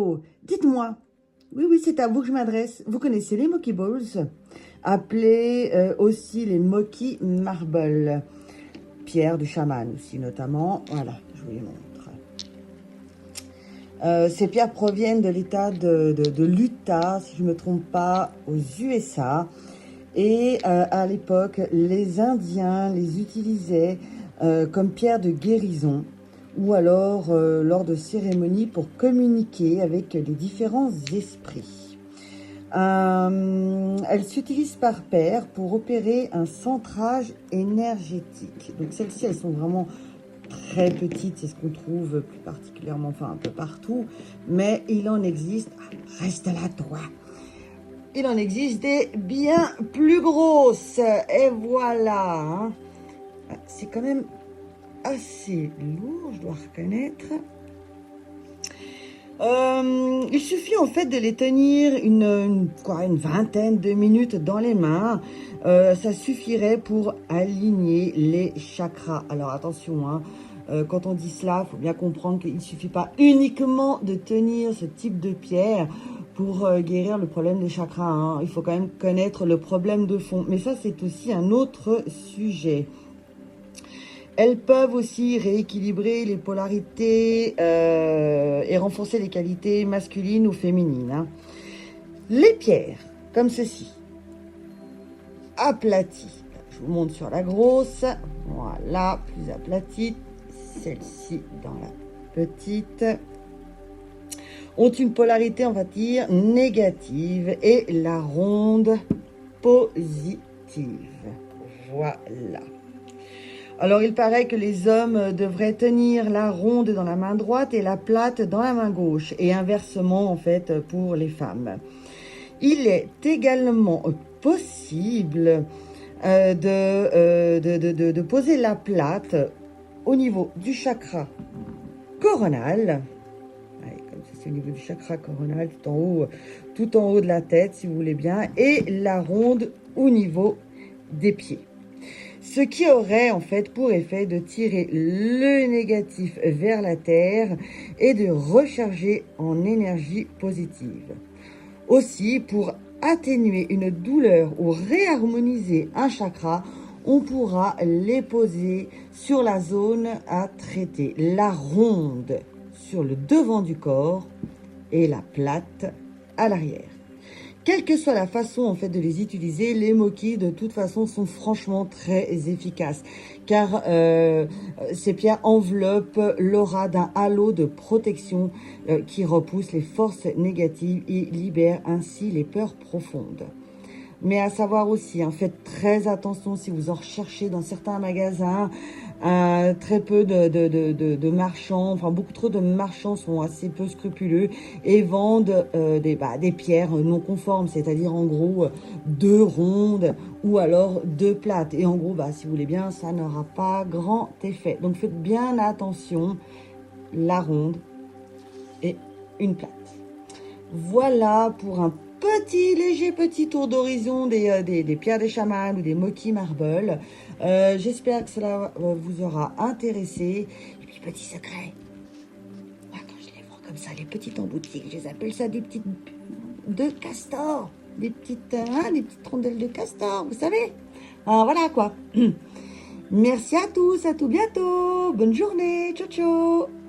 Oh, dites-moi. Oui, oui, c'est à vous que je m'adresse. Vous connaissez les Moki Balls, appelés aussi les Moki Marble. Pierre du chaman aussi, notamment. Voilà, je vous les montre. Ces pierres proviennent de l'état de l'Utah, si je ne me trompe pas, aux USA. Et à l'époque, les Indiens les utilisaient comme pierres de guérison ou alors lors de cérémonies pour communiquer avec les différents esprits. Elles s'utilisent par paire pour opérer un centrage énergétique. Donc celles-ci, elles sont vraiment très petites, c'est ce qu'on trouve plus particulièrement, enfin un peu partout, mais il en existe, reste là toi, il en existe des bien plus grosses, et voilà, hein. C'est quand même assez lourd, je dois reconnaître. Il suffit en fait de les tenir une vingtaine de minutes dans les mains. Ça suffirait pour aligner les chakras. Alors attention, hein, quand on dit cela, il faut bien comprendre qu'il ne suffit pas uniquement de tenir ce type de pierre pour guérir le problème des chakras, hein. Il faut quand même connaître le problème de fond. Mais ça, c'est aussi un autre sujet. Elles peuvent aussi rééquilibrer les polarités et renforcer les qualités masculines ou féminines, hein. Les pierres, comme ceci, aplaties. Je vous montre sur la grosse. Voilà, plus aplatie. Celle-ci dans la petite. Ont une polarité, on va dire, négative et la ronde positive. Voilà. Alors, il paraît que les hommes devraient tenir la ronde dans la main droite et la plate dans la main gauche, et inversement, en fait, pour les femmes. Il est également possible de poser la plate au niveau du chakra coronal. Comme ça, c'est au niveau du chakra coronal, tout en haut de la tête, si vous voulez bien, et la ronde au niveau des pieds. Ce qui aurait en fait pour effet de tirer le négatif vers la terre et de recharger en énergie positive. Aussi, pour atténuer une douleur ou réharmoniser un chakra, on pourra les poser sur la zone à traiter, la ronde sur le devant du corps et la plate à l'arrière. Quelle que soit la façon en fait de les utiliser, les Moki de toute façon sont franchement très efficaces, car ces pierres enveloppent l'aura d'un halo de protection qui repousse les forces négatives et libère ainsi les peurs profondes. Mais à savoir aussi, hein, faites très attention si vous en recherchez dans certains magasins. Très peu de marchands, enfin beaucoup trop de marchands sont assez peu scrupuleux et vendent des pierres non conformes, c'est-à-dire en gros 2 rondes ou alors 2 plates. Et en gros, si vous voulez bien, ça n'aura pas grand effet. Donc faites bien attention, la ronde et une plate. Voilà pour un léger tour d'horizon des pierres des chamans ou des Moki Marble. J'espère que cela vous aura intéressé. Et puis, petit secret, moi, quand je les vois comme ça, les petites en boutique, je les appelle ça des petites de castor. Des petites rondelles de castor, vous savez. Voilà quoi. Merci à tous, à tout bientôt. Bonne journée. Ciao, ciao.